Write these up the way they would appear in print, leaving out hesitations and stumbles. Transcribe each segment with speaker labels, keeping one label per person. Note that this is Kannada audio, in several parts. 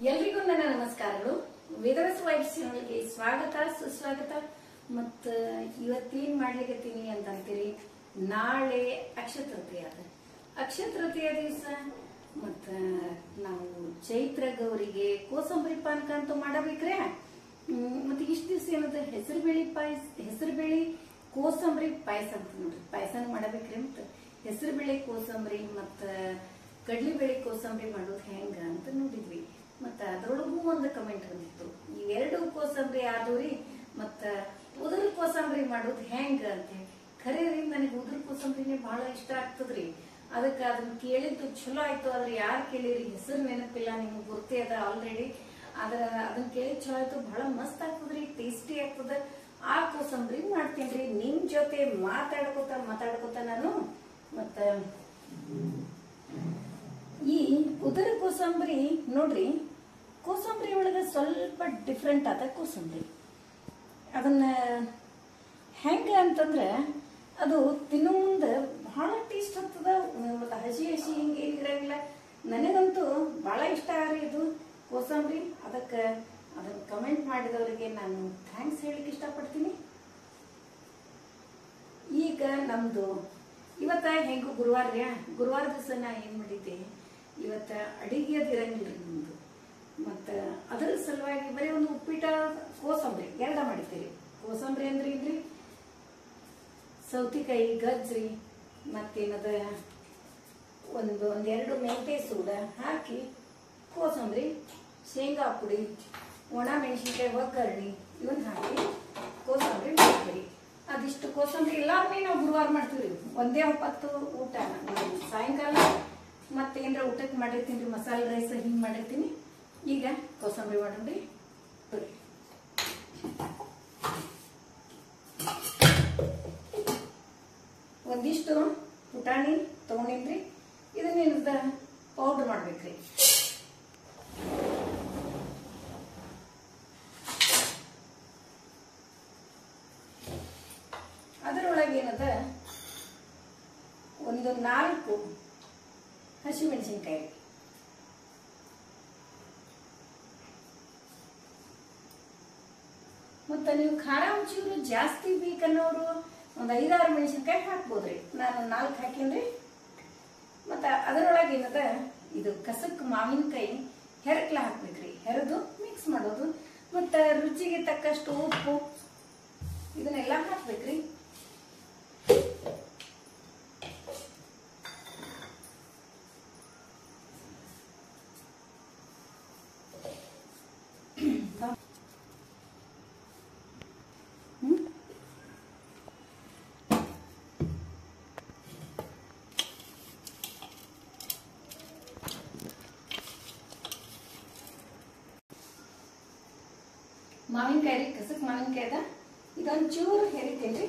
Speaker 1: ಎಲ್ರಿಗೂ ನನ್ನ ನಮಸ್ಕಾರಗಳು. ವೇದರಸ್ ವೈಬ್ಸ್ ಚಾನೆಲ್ಗೆ ಸ್ವಾಗತ ಸುಸ್ವಾಗತ. ಮತ್ತು ಇವತ್ತೇನ್ ಮಾಡ್ಲಿಕ್ಕತ್ತೀನಿ ಅಂತ ಅಂತೀರಿ, ನಾಳೆ ಅಕ್ಷಯ ತೃತೀಯ ಅದ. ಅಕ್ಷಯ ತೃತೀಯ ದಿವಸ ಮತ್ತ ನಾವು ಚೈತ್ರ ಗೌರಿಗೆ ಕೋಸಂಬರಿ ಪಾನಕ ಅಂತೂ ಮಾಡಬೇಕ್ರೆ. ಮತ್ತೆ ಇಷ್ಟ ದಿವಸ ಏನದ ಹೆಸರುಬೇಳಿ ಕೋಸಂಬರಿ ಪಾಯಸ ಅಂತ ನೋಡ್ರಿ, ಪಾಯಸನ ಮಾಡಬೇಕ್ರಿ. ಮತ್ತ ಹೆಸರುಬೇಳೆ ಕೋಸಂಬರಿ ಮತ್ತ ಕಡ್ಲಿಬೇಳೆ ಕೋಸಂಬರಿ ಮಾಡೋದು ಹೆಂಗ ಅಂತ ನೋಡಿದ್ವಿ. ಮತ್ತ ಅದ್ರೊಳಗೂ ಒಂದು ಕಮೆಂಟ್ ಬಂದಿತ್ತು, ಇವೆರಡು ಕೋಸಂಬರಿ ಆದವ್ರಿ ಮತ್ತ ಉದುರ ಕೋಸಂಬರಿ ಮಾಡೋದು ಹೆಂಗ ಅಂತ. ಖರೆ ರೀ, ನನಗೆ ಉದುರ ಕೋಸಂಬರಿನೇ ಬಹಳ ಇಷ್ಟ ಆಗ್ತದ್ರಿ. ಅದಕ್ಕ ಅದನ್ನ ಕೇಳಿದ್ದು ಚಲೋ ಆಯ್ತು. ಆದ್ರೆ ಯಾರು ಕೇಳಿರಿ ಹೆಸರು ನೆನಪಿಲ್ಲ, ನಿಮ್ಗೆ ಗೊತ್ತೇ ಅದ ಆಲ್ರೆಡಿ. ಅದನ್ನ ಕೇಳಿ ಚಲೋ ಆಯ್ತು, ಬಹಳ ಮಸ್ತ್ ಆಗ್ತದ್ರಿ, ಟೇಸ್ಟಿ ಆಗ್ತದ. ಆ ಕೋಸಂಬರಿ ಮಾಡ್ತೀನ್ರಿ ನಿಮ್ ಜೊತೆ ಮಾತಾಡ್ಕೋತ ನಾನು. ಮತ್ತ ಈ ಉದರ ಕೋಸಂಬರಿ ನೋಡ್ರಿ, ಕೋಸಂಬರಿ ಒಳಗ ಸ್ವಲ್ಪ ಡಿಫ್ರೆಂಟ್ ಆದ ಕೋಸಂಬರಿ. ಅದನ್ನ ಹೆಂಗ ಅಂತಂದ್ರ ಅದು ತಿನ್ನೋ ಮುಂದೆ ಬಹಳ ಟೇಸ್ಟ್ ಆಗ್ತದ. ಮತ್ತೆ ಹಸಿ ಹಿಂಗೆ ಏನಿರಂಗಿಲ್ಲ. ನನಗಂತೂ ಬಹಳ ಇಷ್ಟ ಆಗ್ರಿ ಇದು ಕೋಸಂಬರಿ. ಅದನ್ನ ಕಮೆಂಟ್ ಮಾಡಿದವರಿಗೆ ನಾನು ಥ್ಯಾಂಕ್ಸ್ ಹೇಳಿಕ್ ಇಷ್ಟಪಡ್ತೀನಿ. ಈಗ ನಮ್ದು ಇವತ್ತ ಹೆಂಗು ಗುರುವಾರ ದಿವಸ ನಾ ಏನ್ ಮಾಡಿದ್ದೆ, ಇವತ್ತ ಅಡಿಗೆ ಅದು ಇರಂಗಿಲ್ರಿ ನಮ್ದು. ಮತ್ತ ಅದರ ಸಲುವಾಗಿ ಬರೀ ಒಂದು ಉಪ್ಪಿಟ ಕೋಸಂಬರಿ ಎರಡ ಮಾಡಿದ್ದೀರಿ. ಕೋಸಂಬರಿ ಅಂದ್ರೆ ಇಲ್ರಿ, ಸೌತಿಕಾಯಿ ಗಜ್ರಿ ಮತ್ತೇನದ ಒಂದೆರಡು ಮೆಂತೆ ಸೂಡ ಹಾಕಿ ಕೋಸಂಬರಿ, ಶೇಂಗಾ ಪುಡಿ, ಒಣ ಮೆಣಸಿನ್ಕಾಯಿ ಒಗ್ಗರಣೆ ಇವನ್ ಹಾಕಿ ಕೋಸಂಬರಿ ಮಾಡ್ತೀರಿ. ಅದಿಷ್ಟು ಕೋಸಂಬರಿ ಎಲ್ಲಾರ್ನೇ ನಾವು ಗುರುವಾರ ಮಾಡ್ತೀವಿ. ಒಂದೇ ಹೊತ್ತು ಊಟ ಸಾಯಂಕಾಲ ಮತ್ತೇನ್ರ ಊಟಕ್ಕೆ ಮಾಡಿರ್ತೀನಿ, ಮಸಾಲೆ ರೈಸ್ ಹಿಂಗ್ ಮಾಡಿರ್ತೀನಿ. ಈಗ ಕೋಸಂಬರಿ ಮಾಡೋಣ್ರಿ. ಒಂದಿಷ್ಟು ಪುಟಾಣಿ ತಗೊಂಡಿನ್ರಿ, ಇದನ್ನೇನದ ಪೌಡರ್ ಮಾಡ್ಬೇಕ್ರಿ. ಅದರೊಳಗೆ ಏನದ ಒಂದು 4 ಹಸಿಮೆಣಸಿನ್ಕಾಯಿ, ಮತ್ತ ನೀವು ಖಾರ ರುಚಿಯವರು ಜಾಸ್ತಿ ಬೇಕನ್ನೋರು ಒಂದು 5-6 ಮೆಣಸಿನ್ಕಾಯಿ ಹಾಕ್ಬೋದ್ರಿ. ನಾನು 4 ಹಾಕಿನ್ರಿ. ಮತ್ತ ಅದರೊಳಗೆ ಏನದ ಇದು ಕಸಕ್ ಮಾವಿನಕಾಯಿ ಹೆರಕ್ಲ ಹಾಕ್ಬೇಕ್ರಿ. ಹೆರದು ಮಿಕ್ಸ್ ಮಾಡೋದು. ಮತ್ತ ರುಚಿಗೆ ತಕ್ಕಷ್ಟು ಉಪ್ಪು ಇದನ್ನೆಲ್ಲ ಹಾಕ್ಬೇಕ್ರಿ. ಮಾವಿನಕಾಯಿ ರೀ, ಕಸಕ್ ಮಾವಿನಕಾಯಿ ಅದ. ಇದೊಂದು ಚೂರು ಹೆರಿತೇನ್ರಿ.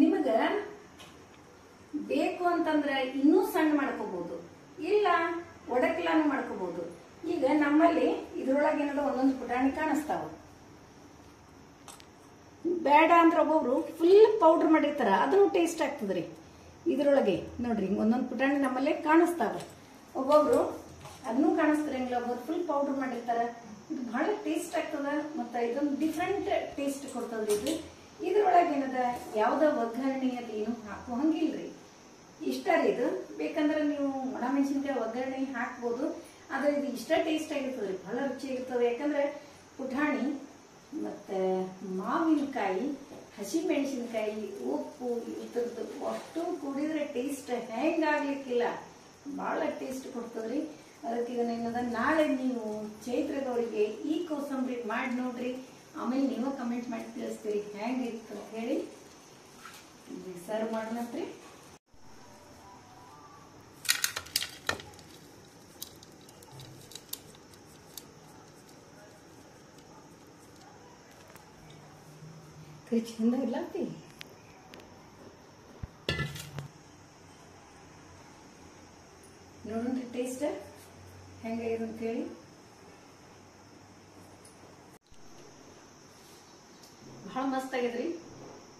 Speaker 1: ನಿಮಗ ಬೇಕು ಅಂತಂದ್ರ ಇನ್ನೂ ಸಣ್ಣ ಮಾಡ್ಕೋಬಹುದು, ಇಲ್ಲ ಒಡಕ್ಲಾನು ಮಾಡ್ಕೋಬಹುದು. ಈಗ ನಮ್ಮಲ್ಲಿ ಇದ್ರೊಳಗೆ ಏನದ ಒಂದೊಂದು ಪುಟಾಣಿ ಕಾಣಿಸ್ತಾವ. ಬೇಡ ಅಂದ್ರೆ ಒಬ್ಬೊಬ್ರು ಫುಲ್ ಪೌಡರ್ ಮಾಡಿರ್ತಾರ, ಅದನ್ನು ಟೇಸ್ಟ್ ಆಗ್ತದ್ರಿ. ಇದ್ರೊಳಗೆ ನೋಡ್ರಿ ಒಂದೊಂದು ಪುಟಾಣಿ ನಮ್ಮಲ್ಲೇ ಕಾಣಿಸ್ತಾವ. ಒಬ್ಬೊಬ್ರು ಅದನ್ನು ಕಾಣಿಸ್ತಿರಂಗಿಲ್ಲ, ಒಬ್ಬೊಬ್ರು ಫುಲ್ ಪೌಡರ್ ಮಾಡಿರ್ತಾರ. ಇದು ಬಹಳ ಟೇಸ್ಟ್ ಆಗ್ತದ. ಮತ್ತ ಇದೊಂದು ಡಿಫ್ರೆಂಟ್ ಟೇಸ್ಟ್ ಕೊಡ್ತದ್ರಿ ಇದು. ಇದ್ರೊಳಗೆ ಇದ್ರೊಳಗೆ ಏನದ ಯಾವ್ದ ಒಗ್ಗರಣೆ ಅದು ಏನು ಹಾಕೋ ಹಂಗಿಲ್ರಿ. ಇಷ್ಟ ರೀ ಇದು. ಬೇಕಂದ್ರೆ ನೀವು ಒಣಮೆಣಸಿನ್ಕಾಯಿ ಒಗ್ಗರಣೆ ಹಾಕ್ಬೋದು. ಆದ್ರೆ ಇದು ಇಷ್ಟ ಟೇಸ್ಟ್ ಆಗಿರ್ತದ್ರಿ, ಬಹಳ ರುಚಿಯಾಗಿರ್ತದೆ. ಯಾಕಂದ್ರೆ ಪುಟಾಣಿ ಮತ್ತೆ ಮಾವಿನಕಾಯಿ, ಹಸಿ ಮೆಣಸಿನಕಾಯಿ, ಉಪ್ಪು ಇದ್ರದ್ದು ಅಷ್ಟು ಕುಡಿದ್ರೆ ಟೇಸ್ಟ್ ಹೆಂಗಾಗ್ಲಿಕ್ಕಿಲ್ಲ, ಬಹಳ ಟೇಸ್ಟ್ ಕೊಡ್ತದ್ರಿ. ಅದಕ್ಕೆ ಇದನ್ನ ನಾಳೆ ನೀವು ಚೈತ್ರದವರಿಗೆ ಈ ಕೋಸಂಬರಿ ಮಾಡಿ ನೋಡ್ರಿ. ಆಮೇಲೆ ನೀವು ಕಮೆಂಟ್ ಮಾಡಿ ತಿಳಿಸ್ತೀರಿ ಹೆಂಗಿತ್ತು ಅಂತ ಹೇಳಿ. ಸರ್ವ್ ಮಾಡೋಣತ್ರಿ. ಚಂದ ಇರ್ಲಾತಿ ನೋಡ್ರಿ ಟೇಸ್ಟ್ ಹೆಂಗಾಗಿದೆ ಅಂತ ಹೇಳಿ. ಬಹಳ ಮಸ್ತ್ ಆಗಿದ್ರಿ.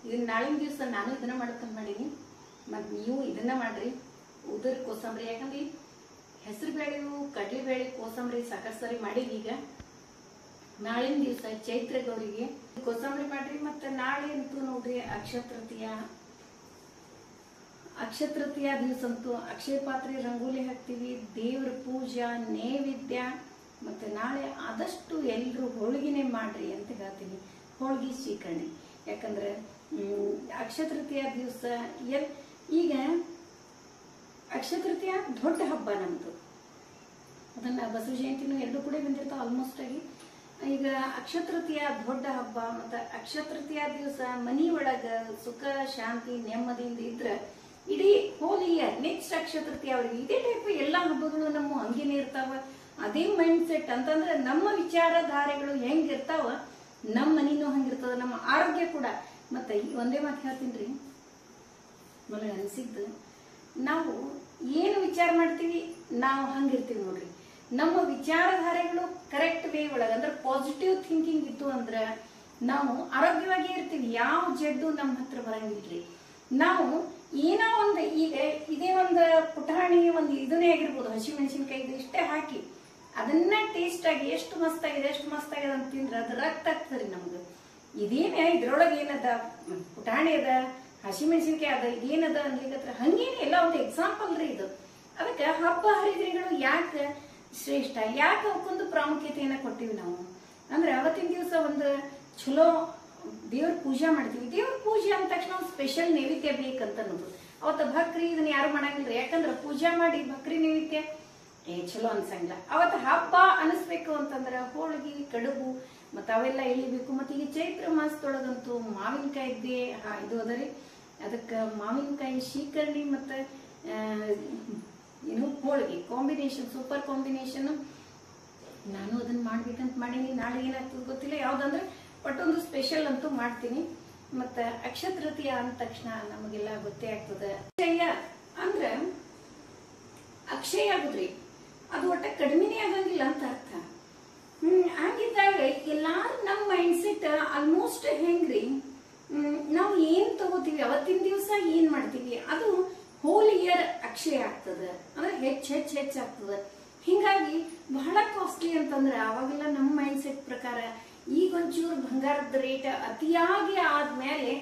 Speaker 1: ಇದನ್ನ ನಾಳಿನ ದಿವಸ ನಾನು ಇದನ್ನ ಮಾಡ್ಕೊಂಡ್ ಮಾಡೀನಿ. ಮತ್ ನೀವು ಇದನ್ನ ಮಾಡ್ರಿ, ಉದರ್ ಕೋಸಂಬರಿ. ಯಾಕಂದ್ರೆ ಹೆಸರು ಬೇಳೆವು ಕಡಲೆಬೇಳೆ ಕೋಸಂಬರಿ ಸಾಕಷ್ಟು ಸರಿ ಮಾಡೀವಿ. ಈಗ ನಾಳಿನ ದಿವಸ ಚೈತ್ರ ಗೌರಿಗೆ ಕೋಸಂಬರಿ ಮಾಡ್ರಿ. ಮತ್ತೆ ನಾಳೆ ಅಂತೂ ನೋಡ್ರಿ ಅಕ್ಷತೃತೀಯ ದಿವಸ ಅಂತೂ ಅಕ್ಷಯ ಪಾತ್ರೆ ರಂಗೋಲಿ ಹಾಕ್ತಿವಿ, ದೇವ್ರ ಪೂಜಾ ನೈವೇದ್ಯ. ಮತ್ತೆ ನಾಳೆ ಆದಷ್ಟು ಎಲ್ರು ಹೋಳಿಗೆನೆ ಮಾಡ್ರಿ ಅಂತ ಹೇಳ್ತೀನಿ, ಹೋಳಿಗೆ ಸ್ವೀಕರಣೆ. ಯಾಕಂದ್ರೆ ಅಕ್ಷತೃತೀಯ ದಿವಸ ಈಗ ಅಕ್ಷತೃತೀಯ ದೊಡ್ಡ ಹಬ್ಬ ನಮ್ದು. ಅದನ್ನ ಬಸವ ಜಯಂತಿನೂ ಎರಡು ಕೂಡ ಬಂದಿರ್ತಾವ ಆಲ್ಮೋಸ್ಟ್ ಆಗಿ. ಈಗ ಅಕ್ಷತೃತೀಯ ದೊಡ್ಡ ಹಬ್ಬ. ಮತ್ತ ಅಕ್ಷತೃತೀಯ ದಿವಸ ಮನಿ ಒಳಗ ಸುಖ ಶಾಂತಿ ನೆಮ್ಮದಿಯಿಂದ ಇದ್ರ ಇಡೀ ಹೋಲ್ ಇಯರ್ ನೆಕ್ಸ್ಟ್ ಅಕ್ಷತೃತೀಯ ಅವ್ರಿಗೆ ಇದೇ ಟೈಪ್ ಎಲ್ಲಾ ಹಬ್ಬಗಳು ನಮ್ಮ ಹಂಗೇನೆ ಇರ್ತಾವ. ಅದೇ ಮೈಂಡ್ ಸೆಟ್ ಅಂತಂದ್ರೆ ನಮ್ಮ ವಿಚಾರಧಾರೆಗಳು ಹೆಂಗಿರ್ತಾವ, ನಮ್ಮ ಮನಿನೂ ಹಂಗಿರ್ತದ, ನಮ್ಮ ಆರೋಗ್ಯ ಕೂಡ. ಮತ್ತೆ ಒಂದೇ ಮಾತು ಹೇಳ್ತೀನ್ರಿ, ನನಗೆ ಅನ್ಸಿದ್ದು, ನಾವು ಏನು ವಿಚಾರ ಮಾಡ್ತೀವಿ ನಾವು ಹಂಗಿರ್ತೀವಿ ನೋಡ್ರಿ. ನಮ್ಮ ವಿಚಾರಧಾರೆಗಳು ಕರೆಕ್ಟ್ ವೇ ಒಳಗ ಅಂದ್ರೆ ಪಾಸಿಟಿವ್ ಥಿಂಕಿಂಗ್ ಇತ್ತು ಅಂದ್ರ ನಾವು ಆರೋಗ್ಯವಾಗಿ ಇರ್ತೀವಿ. ಯಾವ ಜಡ್ಡು ನಮ್ಮ ಹತ್ರ ಬರಂಗಿಲ್ರಿ. ನಾವು ಏನೋ ಒಂದು ಈಗ ಇದೇ ಒಂದು ಪುಟಾಣಿ ಒಂದು ಇದನ್ನೇ ಆಗಿರ್ಬೋದು, ಹಸಿ ಮೆಣಸಿನ್ಕಾಯಿ ಇದು ಇಷ್ಟೇ ಹಾಕಿ ಅದನ್ನ ಟೇಸ್ಟ್ ಆಗಿ ಎಷ್ಟು ಮಸ್ತ್ ಆಗಿದೆ ಅಂತ ತಿಂದ್ರೆ ಅದು ರಕ್ತ ಆಗ್ತದ್ರಿ ನಮ್ದು. ಇದೇನೇ ಇದ್ರೊಳಗೆ ಏನದ ಪುಟಾಣಿ ಅದ, ಹಸಿ ಮೆಣಸಿನ್ಕಾಯಿ ಅದ, ಇದೇನದ ಅನ್ಲಿಕ್ಕತ್ರ ಹಂಗೇನೆ ಎಲ್ಲ ಒಂದು ಎಕ್ಸಾಂಪಲ್ ರೀ ಇದು. ಅದಕ್ಕೆ ಹಬ್ಬ ಹರಿದಿನಗಳು ಯಾಕೆ ಶ್ರೇಷ್ಠ, ಯಾಕೆ ಅವಕ್ಕೊಂದು ಪ್ರಾಮುಖ್ಯತೆಯನ್ನ ಕೊಟ್ಟಿವಿ ನಾವು ಅಂದ್ರೆ ಅವತ್ತಿನ ದಿವಸ ಒಂದು ಚಲೋ ದೇವ್ರ ಪೂಜೆ ಮಾಡ್ತೀವಿ. ದೇವ್ರ ಪೂಜೆ ಅಂದ ತಕ್ಷಣ ಒಂದು ಸ್ಪೆಷಲ್ ನೈವೇದ್ಯ ಬೇಕಂತ ಅನ್ನೋದು. ಅವತ್ತ ಭಕ್ರಿ ಇದನ್ನ ಯಾರು ಮಾಡಂಗಿಲ್ರಿ. ಯಾಕಂದ್ರೆ ಪೂಜೆ ಮಾಡಿ ಭಕ್ರಿ ನೈವೇದ್ಯ ಚಲೋ ಅನ್ಸಂಗಿಲ್ಲ. ಅವತ್ತ ಹಬ್ಬ ಅನಿಸ್ಬೇಕು ಅಂತಂದ್ರ ಹೋಳಿಗೆ ಕಡುಬು ಮತ್ತ ಅವೆಲ್ಲ ಎಳಿಬೇಕು. ಮತ್ತೆ ಈಗ ಚೈತ್ರ ಮಾಸದೊಳಗಂತೂ ಮಾವಿನಕಾಯಿದ್ದೇ ಇದು ಅದರಿ. ಅದಕ್ಕ ಮಾವಿನಕಾಯಿ ಶೀಕರಣಿ ಮತ್ತೆ ಏನು ಹೋಳಿಗೆ ಕಾಂಬಿನೇಷನ್, ಸೂಪರ್ ಕಾಂಬಿನೇಷನ್. ನಾನು ಅದನ್ನ ಮಾಡ್ಬೇಕಂತ ಮಾಡೀನಿ. ನಾಳೆ ಏನಾಗ್ತದೆ ಗೊತ್ತಿಲ್ಲ, ಯಾವ್ದಂದ್ರೆ ಒಟ್ಟೊಂದು ಸ್ಪೆಷಲ್ ಅಂತೂ ಮಾಡ್ತೀನಿ. ಮತ್ತ ಅಕ್ಷತೃತೀಯ ಅಂದ ತಕ್ಷಣ ನಮಗೆಲ್ಲ ಗೊತ್ತೇ ಆಗ್ತದೆ. ಅಕ್ಷಯ ಅಂದ್ರ ಅಕ್ಷಯ ಆಗುದ್ರಿ, ಅದು ಒಟ್ಟ ಕಡಿಮೆನೇ ಆಗಂಗಿಲ್ಲ ಅಂತ ಅರ್ಥ. ಹಾಗಿದ್ದಾಗ ಎಲ್ಲಾರು ನಮ್ಮ ಮೈಂಡ್ ಸೆಟ್ ಆಲ್ಮೋಸ್ಟ್ ಹೆಂಗ್ರಿ, ನಾವು ಏನ್ ತಗೋತೀವಿ ಅವತ್ತಿನ ದಿವಸ ಏನ್ ಮಾಡ್ತೀವಿ ಅದು ಹೋಲ್ ಇಯರ್ ಅಕ್ಷಯ ಆಗ್ತದ, ಅಂದ್ರೆ ಹೆಚ್ಚಾಗ್ತದ. ಹಿಂಗಾಗಿ ಬಹಳ ಕಾಸ್ಟ್ಲಿ ಅಂತಂದ್ರೆ ಅವಾಗೆಲ್ಲ ನಮ್ಮ ಮೈಂಡ್ ಸೆಟ್ ಪ್ರಕಾರ ಈಗ ಒಂಚೂರು ಬಂಗಾರದ ರೇಟ್ ಅತಿಯಾಗಿ ಆದ್ಮೇಲೆ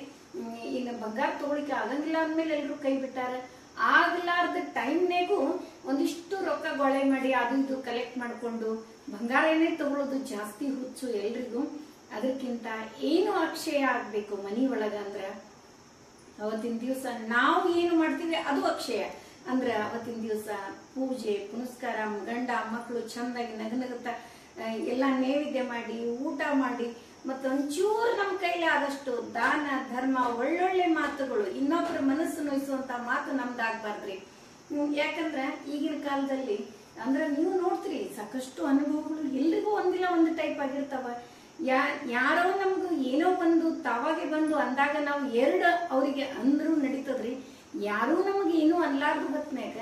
Speaker 1: ಇನ್ನು ಬಂಗಾರ ತಗೊಳಿಕ್ಕೆ ಆಗಂಗಿಲ್ಲ ಅಂದ್ಮೇಲೆ ಎಲ್ರು ಕೈ ಬಿಟ್ಟಾರ. ಆಗ್ಲಾರ್ದ ಟೈಮ್ನಾಗೂ ಒಂದಿಷ್ಟು ರೊಕ್ಕ ಗೊಳೆ ಮಾಡಿ ಅದು ಇದು ಕಲೆಕ್ಟ್ ಮಾಡ್ಕೊಂಡು ಬಂಗಾರನೇ ತಗೊಳ್ಳೋದು ಜಾಸ್ತಿ ಹುಚ್ಚು ಎಲ್ರಿಗೂ. ಅದಕ್ಕಿಂತ ಏನು ಅಕ್ಷಯ ಆಗ್ಬೇಕು ಮನಿ ಒಳಗ ಅಂದ್ರ ಅವತ್ತಿನ ದಿವಸ ನಾವು ಏನು ಮಾಡ್ತೀವಿ ಅದು ಅಕ್ಷಯ. ಅಂದ್ರ ಅವತ್ತಿನ ದಿವಸ ಪೂಜೆ ಪುನಸ್ಕಾರ, ಗಂಡ ಮಕ್ಕಳು ಚಂದಾಗಿ ನಗನಗುತ್ತ ಎಲ್ಲಾ ನೈವೇದ್ಯ ಮಾಡಿ ಊಟ ಮಾಡಿ ಮತ್ತೊಂಚೂರು ನಮ್ಮ ಕೈಲಿ ಆದಷ್ಟು ದಾನ ಧರ್ಮ ಒಳ್ಳೊಳ್ಳೆ ಮಾತುಗಳು, ಇನ್ನೊಬ್ಬರ ಮನಸ್ಸು ನೋಯಿಸುವಂತ ಮಾತು ನಮ್ದಾಗ್ಬಾರ್ದ್ರಿ. ಯಾಕಂದ್ರ ಈಗಿನ ಕಾಲದಲ್ಲಿ ಅಂದ್ರ ನೀವು ನೋಡ್ತೀರಿ ಸಾಕಷ್ಟು ಅನುಭವಗಳು ಎಲ್ರಿಗೂ ಒಂದಿಲ್ಲ ಒಂದು ಟೈಪ್ ಆಗಿರ್ತಾವ. ಯಾರೋ ನಮ್ದು ಏನೋ ಒಂದು ತಾವಾಗೆ ಬಂದು ಅಂದಾಗ ನಾವು ಎರಡು ಅವರಿಗೆ ಅಂದ್ರೂ ನಡೀತದ್ರಿ. ಯಾರೂ ನಮಗೆ ಏನೂ ಅನ್ಲಾರ್ದು ಹೊತ್ನ್ಯಾಗ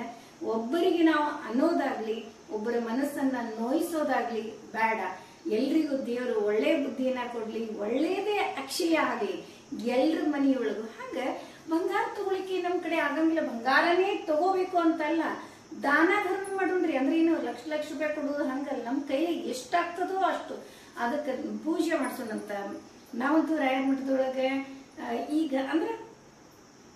Speaker 1: ಒಬ್ಬರಿಗೆ ನಾವು ಅನ್ನೋದಾಗ್ಲಿ ಒಬ್ಬರ ಮನಸ್ಸನ್ನ ನೋಯಿಸೋದಾಗ್ಲಿ ಬೇಡ. ಎಲ್ರಿಗೂ ದೇವರು ಒಳ್ಳೆ ಬುದ್ಧಿಯನ್ನ ಕೊಡ್ಲಿ, ಒಳ್ಳೇದೇ ಅಕ್ಷಯ ಆಗ್ಲಿ ಎಲ್ರ ಮನೆಯೊಳಗು. ಹಂಗ ಬಂಗಾರ ತಗೊಳಿಕ್ಕೆ ನಮ್ ಕಡೆ ಆಗಂಗಿಲ್ಲ, ಬಂಗಾರನೇ ತಗೋಬೇಕು ಅಂತಲ್ಲ, ದಾನ ಧರ್ಮ ಮಾಡೋಣ್ರಿ. ಅಂದ್ರೆ ಏನು ಲಕ್ಷ ರೂಪಾಯಿ ಕೊಡೋದು ಹಂಗಲ್ಲ, ನಮ್ ಕೈಲಿ ಎಷ್ಟಾಗ್ತದೋ ಅಷ್ಟು ಅದಕ್ಕೆ ಪೂಜೆ ಮಾಡ್ಸೋಣಂತ. ನಾವಂತೂ ರಾಯರ ಮಠದೊಳಗೆ ಈಗ ಅಂದ್ರೆ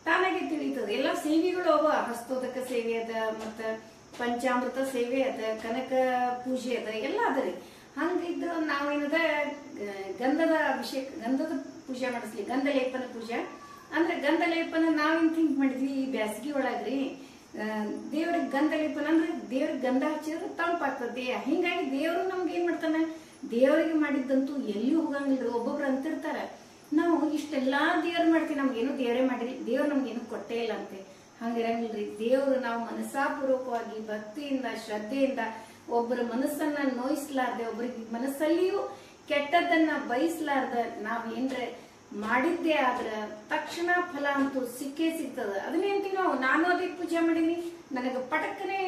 Speaker 1: ತಾನಾಗೆ ತಿಳಿತದೆ. ಎಲ್ಲ ಸೇವೆಗಳು ಅವ, ಹಸ್ತೋದಕ ಸೇವೆ ಅದ, ಮತ್ತ ಪಂಚಾಮೃತ ಸೇವೆ ಅದ, ಕನಕ ಪೂಜೆ ಅದ, ಎಲ್ಲ ಅದರಿ. ಹಂಗಿದ್ದು ನಾವೇನದ ಗಂಧದ ಅಭಿಷೇಕ, ಗಂಧದ ಪೂಜೆ ಮಾಡಿಸ್ಲಿ, ಗಂಧ ಲೇಪನ ಪೂಜೆ ಅಂದ್ರೆ ಗಂಧ ಲೇಪನ ನಾವೇನ್ ಥಿಂಕ್ ಮಾಡಿದ್ವಿ ಈ ಬ್ಯಾಸಗಿ ಒಳಗ್ರಿ, ದೇವ್ರಿಗೆ ಗಂಧ ಲೇಪನ ಅಂದ್ರೆ ದೇವ್ರಿಗೆ ಗಂಧ ಹಚ್ಚಿದ್ರೆ ತಂಪಾಗ್ತದೆ. ಹಿಂಗಾಗಿ ದೇವ್ರು ನಮ್ಗೆ ಏನ್ ಮಾಡ್ತಾನ, ದೇವರಿಗೆ ಮಾಡಿದ್ದಂತೂ ಎಲ್ಲಿ ಹೋಗಂಗಿಲ್ರಿ. ಒಬ್ಬೊಬ್ರು ಅಂತಿರ್ತಾರ ನಾವು ಇಷ್ಟೆಲ್ಲಾ ದೇವ್ರು ಮಾಡ್ತೀವಿ, ನಮ್ಗೇನು ದೇವರೇ ಮಾಡಿರಿ, ದೇವ್ರು ನಮ್ಗೇನು ಕೊಟ್ಟೇ ಇಲ್ಲ ಅಂತೆ. ಹಂಗಿರಂಗಿಲ್ರಿ. ದೇವ್ರು ನಾವು ಮನಸ್ಸಾಪೂರ್ವಕವಾಗಿ ಭಕ್ತಿಯಿಂದ ಶ್ರದ್ಧೆಯಿಂದ ಒಬ್ಬರ ಮನಸ್ಸನ್ನ ನೋಯಿಸ್ಲಾರ್ದೆ, ಒಬ್ಬರಿಗೆ ಮನಸ್ಸಲ್ಲಿಯೂ ಕೆಟ್ಟದ್ದನ್ನ ಬಯಸ್ಲಾರ್ದ ನಾವೇನ್ರೆ ಮಾಡಿದ್ದೆ ಆದ್ರ ತಕ್ಷಣ ಫಲ ಅಂತೂ ಸಿಕ್ಕೇ ಸಿಗ್ತದ. ಅದನ್ನೇ ಅಂತೀವಿ ನಾವು, ನಾನು ಅದೇ ಪೂಜೆ ಮಾಡೀನಿ, ನನಗ ಪಟಕ್ಕನೆ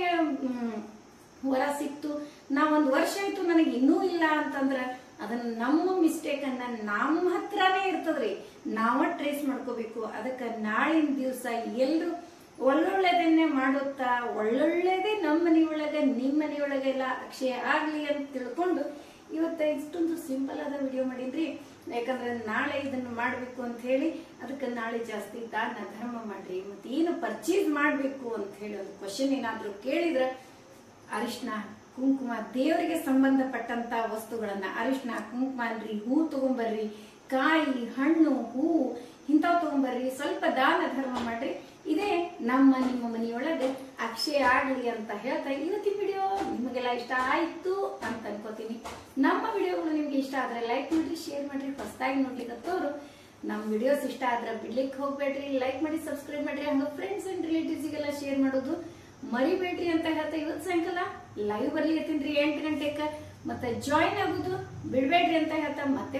Speaker 1: ವರ ಸಿಕ್ತು, ನಾವೊಂದು ವರ್ಷ ಆಯ್ತು ನನಗೆ ಇನ್ನೂ ಇಲ್ಲ ಅಂತಂದ್ರ ಅದನ್ನ ನಮ್ಮ ಮಿಸ್ಟೇಕ್ ಅನ್ನ ನಮ್ಮ ಹತ್ರನೇ ಇರ್ತದ್ರಿ, ನಾವ ಟ್ರೇಸ್ ಮಾಡ್ಕೋಬೇಕು. ಅದಕ್ಕ ನಾಳಿನ ದಿವಸ ಎಲ್ರು ಒಳ್ಳೊಳ್ಳೆದನ್ನೇ ಮಾಡುತ್ತಾ ಒಳ್ಳೊಳ್ಳೆದೇ ನಮ್ಮ ಮನೆಯೊಳಗ ನಿಮ್ಮ ಮನೆಯೊಳಗೆಲ್ಲ ಅಕ್ಷಯ ಆಗ್ಲಿ ಅಂತ ತಿಳ್ಕೊಂಡು ಇವತ್ತ ಇಷ್ಟೊಂದು ಸಿಂಪಲ್ ಆದ ವಿಡಿಯೋ ಮಾಡಿದ್ರಿ. ಯಾಕಂದ್ರೆ ನಾಳೆ ಇದನ್ನ ಮಾಡ್ಬೇಕು ಅಂತ ಹೇಳಿ ಅದಕ್ಕೆ ನಾಳೆ ಜಾಸ್ತಿ ದಾನ ಧರ್ಮ ಮಾಡ್ರಿ. ಮತ್ತೆ ಏನು ಪರ್ಚೇಸ್ ಮಾಡ್ಬೇಕು ಅಂತ ಹೇಳಿ ಒಂದು ಕ್ವಶನ್ ಏನಾದ್ರು ಕೇಳಿದ್ರ ಅರಿಶಿನ ಕುಂಕುಮ, ದೇವರಿಗೆ ಸಂಬಂಧಪಟ್ಟಂತ ವಸ್ತುಗಳನ್ನ, ಅರಿಶಿನ ಕುಂಕುಮ ಅನ್ರಿ, ಹೂ ತಗೊಂಬರ್ರಿ, ಕಾಯಿ ಹಣ್ಣು ಹೂವು ಇಂಥವ್ ತಗೊಂಬರ್ರಿ, ಸ್ವಲ್ಪ ದಾನ ಧರ್ಮ ಮಾಡ್ರಿ. ಇದೇ ನಮ್ಮ ನಿಮ್ಮ ಮನೆಯೊಳಗ ಅಕ್ಷಯ ಆಗ್ಲಿ ಅಂತ ಹೇಳ್ತಾ ಇವತ್ತಿನ ವಿಡಿಯೋ ನಿಮಗೆಲ್ಲ ಇಷ್ಟ ಆಯ್ತು ಅಂತ ಅನ್ಕೋತೀನಿ. ನಮ್ಮ ವಿಡಿಯೋಗಳು ನಿಮ್ಗೆ ಇಷ್ಟ ಆದ್ರೆ ಲೈಕ್ ಮಾಡ್ರಿ, ಶೇರ್ ಮಾಡ್ರಿ. ಹೊಸದಾಗಿ ನೋಡ್ಲಿಕ್ಕತ್ತವ್ರು ನಮ್ಮ ವಿಡಿಯೋಸ್ ಇಷ್ಟ ಆದ್ರೆ ಬಿಡ್ಲಿಕ್ಕೆ ಹೋಗ್ಬೇಡ್ರಿ, ಲೈಕ್ ಮಾಡಿ, ಸಬ್ಸ್ಕ್ರೈಬ್ ಮಾಡ್ರಿ. ಹಂಗ ಫ್ರೆಂಡ್ಸ್ ಅಂಡ್ ರಿಲೇಟಿವ್ಸ್ಗೆಲ್ಲ ಶೇರ್ ಮಾಡೋದು ಮರಿಬೇಡ್ರಿ ಅಂತ ಹೇಳ್ತಾ ಇವತ್ತು ಸಾಯಂಕಾಲ ಲೈವ್ ಬರ್ಲಿಕತ್ತೀನ್ರಿ 8 ಗಂಟೆಕ. ಮತ್ತೆ ಜಾಯಿನ್ ಆಗುದು ಬಿಡ್ಬೇಡ್ರಿ ಅಂತ ಹೇಳ್ತಾ ಮತ್ತೆ